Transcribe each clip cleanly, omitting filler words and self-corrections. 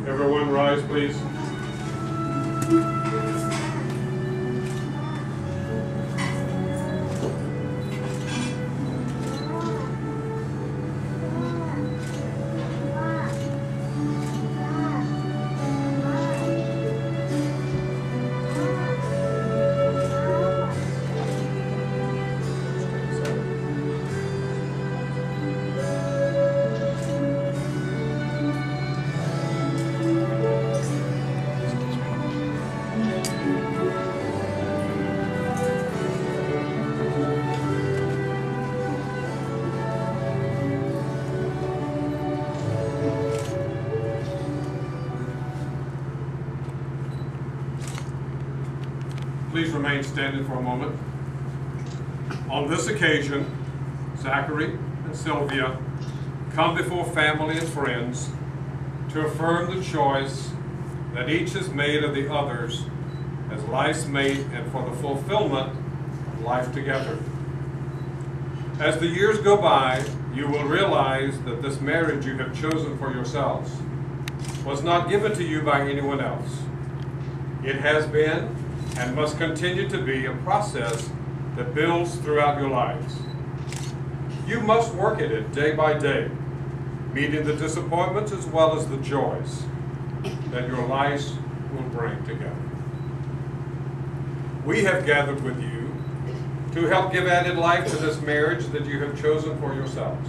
Everyone rise, please. Please remain standing for a moment. On this occasion, Zachary and Sylvia come before family and friends to affirm the choice that each has made of the others as life's mate and for the fulfillment of life together. As the years go by, you will realize that this marriage you have chosen for yourselves was not given to you by anyone else. It has been and must continue to be a process that builds throughout your lives. You must work at it day by day, meeting the disappointments as well as the joys that your lives will bring together. We have gathered with you to help give added life to this marriage that you have chosen for yourselves.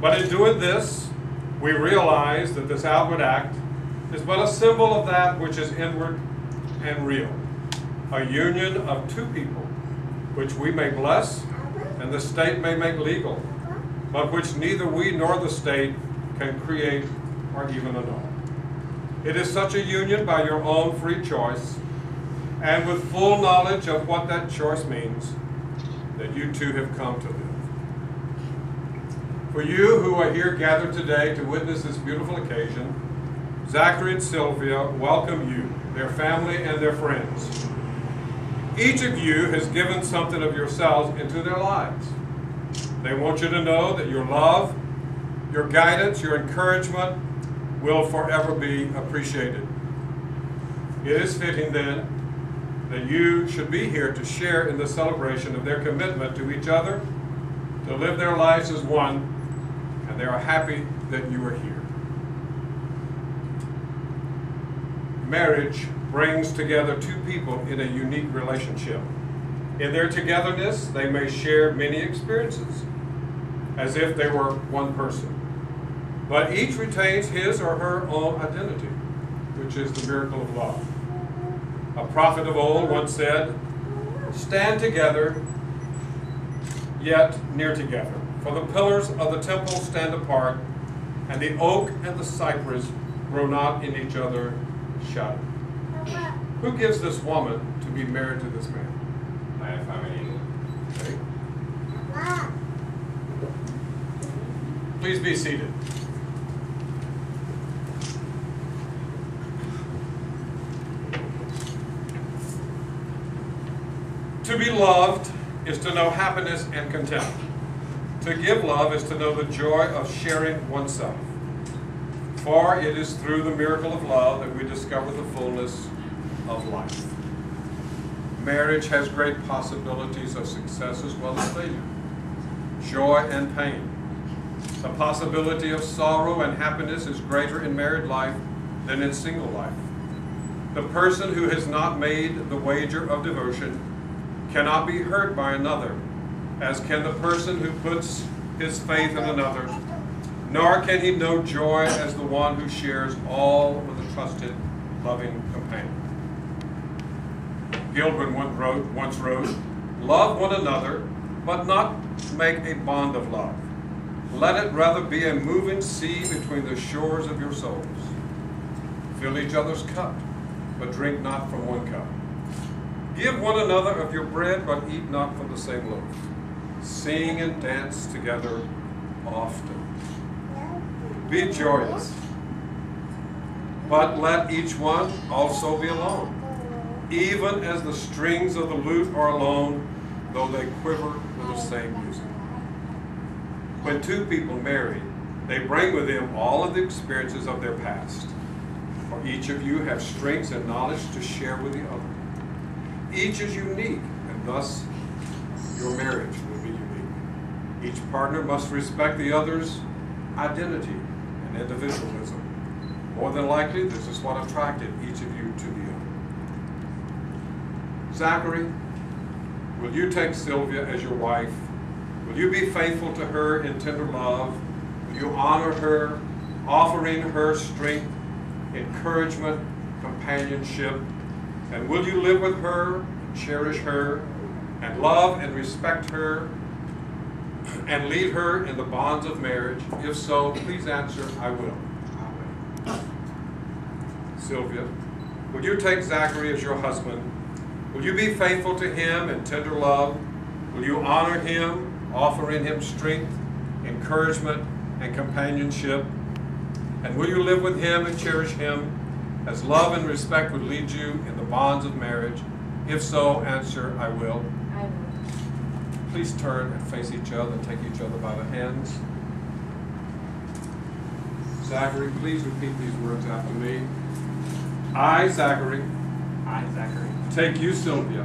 But in doing this, we realize that this outward act is but a symbol of that which is inward and real. A union of two people, which we may bless and the state may make legal, but which neither we nor the state can create or even annul. It is such a union by your own free choice, and with full knowledge of what that choice means, that you two have come to live. For you who are here gathered today to witness this beautiful occasion, Zachary and Sylvia welcome you, their family, and their friends. Each of you has given something of yourselves into their lives. They want you to know that your love, your guidance, your encouragement will forever be appreciated. It is fitting then that you should be here to share in the celebration of their commitment to each other, to live their lives as one, and they are happy that you are here. Marriage brings together two people in a unique relationship. In their togetherness, they may share many experiences, as if they were one person. But each retains his or her own identity, which is the miracle of love. A prophet of old once said, "Stand together, yet near together. For the pillars of the temple stand apart, and the oak and the cypress grow not in each other's shadow." Who gives this woman to be married to this man? My family. Okay. Please be seated. To be loved is to know happiness and content. To give love is to know the joy of sharing oneself. For it is through the miracle of love that we discover the fullness of life. Marriage has great possibilities of success as well as failure, joy and pain. The possibility of sorrow and happiness is greater in married life than in single life. The person who has not made the wager of devotion cannot be hurt by another, as can the person who puts his faith in another, nor can he know joy as the one who shares all with a trusted, loving companion. Gilbert once wrote, "Love one another, but not make a bond of love. Let it rather be a moving sea between the shores of your souls. Fill each other's cup, but drink not from one cup. Give one another of your bread, but eat not from the same loaf. Sing and dance together often. Be joyous, but let each one also be alone, even as the strings of the lute are alone, though they quiver with the same music." When two people marry, they bring with them all of the experiences of their past. For each of you have strengths and knowledge to share with the other. Each is unique, and thus your marriage will be unique. Each partner must respect the other's identity and individualism. More than likely, this is what attracted each of you to the other. Zachary, will you take Sylvia as your wife? Will you be faithful to her in tender love? Will you honor her, offering her strength, encouragement, companionship? And will you live with her, cherish her, and love and respect her, and lead her in the bonds of marriage? If so, please answer, "I will." Sylvia, will you take Zachary as your husband? Will you be faithful to him in tender love? Will you honor him, offering him strength, encouragement, and companionship? And will you live with him and cherish him as love and respect would lead you in the bonds of marriage? If so, answer, "I will." I will. Please turn and face each other and take each other by the hands. Zachary, please repeat these words after me. I, Zachary, take you, Sylvia,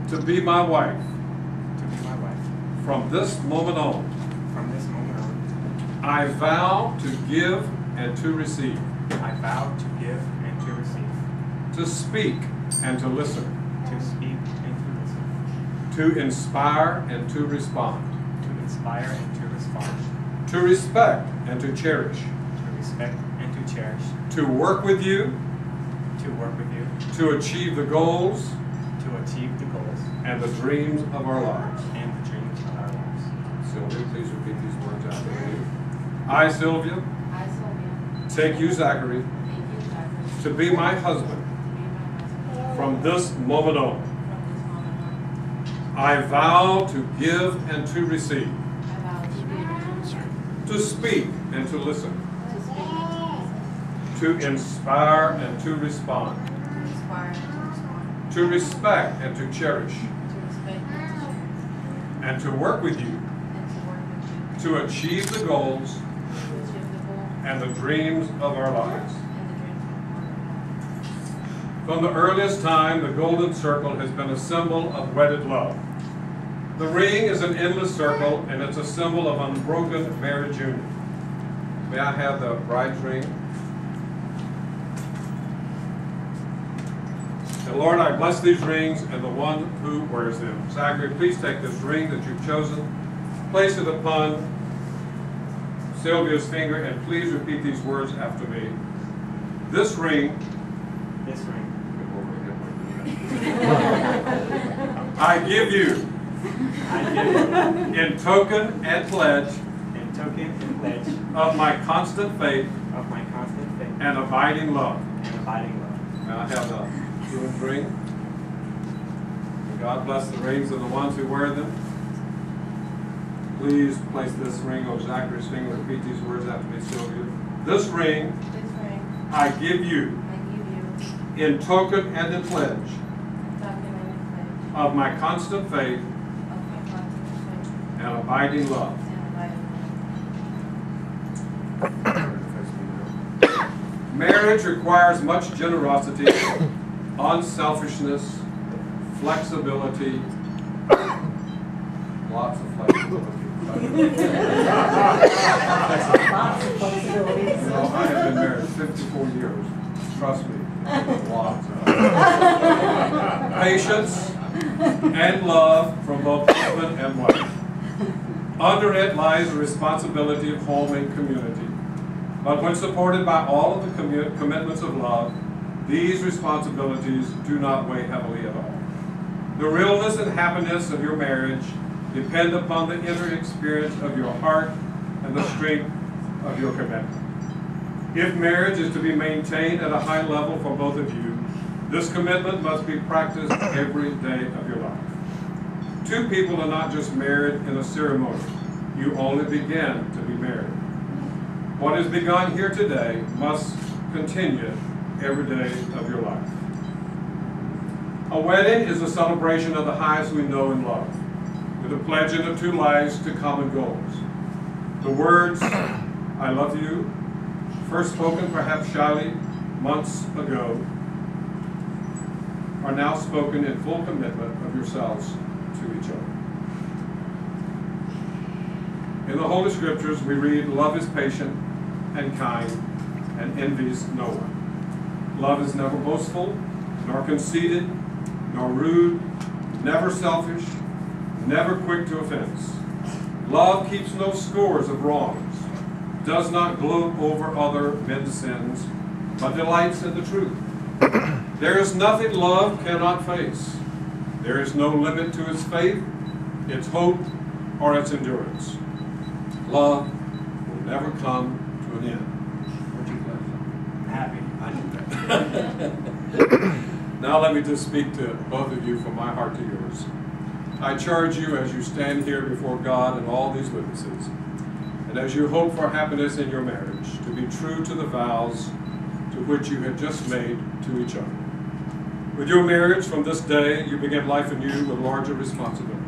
to be my wife. From this moment on, I vow to give and to receive. To speak and to listen. To inspire and to respond. To respect and to cherish. To work with you. To achieve the goals. And the dreams of our lives. Sylvia, please repeat these words after me. I, Sylvia, take you, Zachary, to be my husband. From this moment on, I vow to give and to receive. To speak and to listen. To inspire and to respond. To respect and to cherish. And to work with you. To achieve the goals and the dreams of our lives. From the earliest time, the golden circle has been a symbol of wedded love. The ring is an endless circle, and it's a symbol of unbroken marriage union. May I have the bride's ring? And Lord, I bless these rings and the one who wears them. Zachary, please take this ring that you've chosen, place it upon Sylvia's finger, and please repeat these words after me. This ring. I give you. In token and pledge. Of my constant faith. And abiding love. Now I have the jeweled ring. May God bless the rings of the ones who wear them. Please place this ring over Zachary's finger. Repeat these words after me, Sylvia. This ring I give you. In token and in pledge. of my constant faith and abiding love. Marriage requires much generosity, unselfishness, flexibility, lots of flexibility. Well, I have been married 54 years. Trust me, lots of patience and love from both husband and wife. Under it lies the responsibility of home and community. But when supported by all of the commitments of love, these responsibilities do not weigh heavily at all. The realness and happiness of your marriage depend upon the inner experience of your heart and the strength of your commitment. If marriage is to be maintained at a high level for both of you, this commitment must be practiced every day of your life. Two people are not just married in a ceremony. You only begin to be married. What is begun here today must continue every day of your life. A wedding is a celebration of the highs we know and love, with a pledging of two lives to common goals. The words, "I love you," first spoken perhaps shyly months ago, are now spoken in full commitment of yourselves to each other. In the Holy Scriptures, we read, "Love is patient and kind and envies no one. Love is never boastful, nor conceited, nor rude, never selfish, never quick to offense. Love keeps no scores of wrongs, does not gloat over other men's sins, but delights in the truth. There is nothing love cannot face. There is no limit to its faith, its hope, or its endurance. Love will never come to an end." Weren't you glad? Happy. I knew that. Now let me just speak to both of you from my heart to yours. I charge you as you stand here before God and all these witnesses, and as you hope for happiness in your marriage, to be true to the vows to which you have just made to each other. With your marriage, from this day, you begin life anew with larger responsibilities.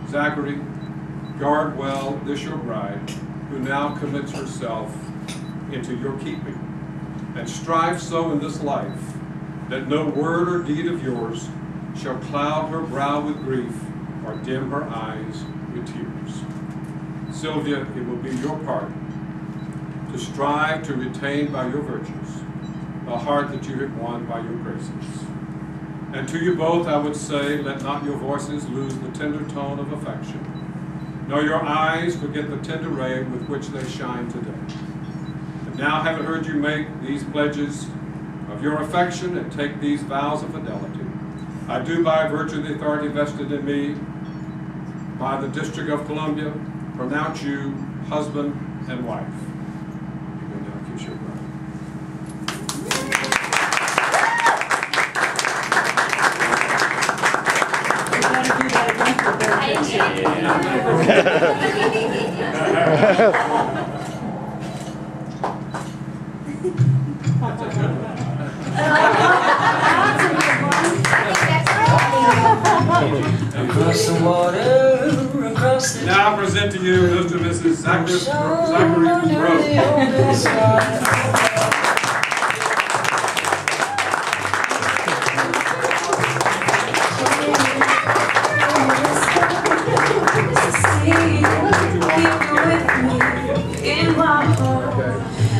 Zachary, guard well this your bride, who now commits herself into your keeping, and strive so in this life that no word or deed of yours shall cloud her brow with grief or dim her eyes with tears. Sylvia, it will be your part to strive to retain by your virtues the heart that you have won by your graces. And to you both I would say, let not your voices lose the tender tone of affection, nor your eyes forget the tender ray with which they shine today. And now, having heard you make these pledges of your affection and take these vows of fidelity, I do, by virtue of the authority vested in me by the District of Columbia, pronounce you husband and wife. You may now kiss your bride. Across the water, across the Now I present to you Mr. and Mrs. Zachary Rose.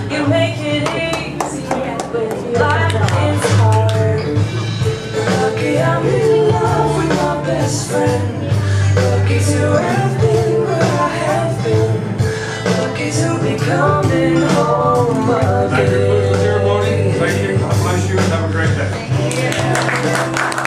You make it easy when life is hard. Lucky I'm in love with my best friend. Lucky to have been where I have been. Lucky to be coming home again. Thank you for the ceremony. Thank you. God bless you and have a great day. Yeah.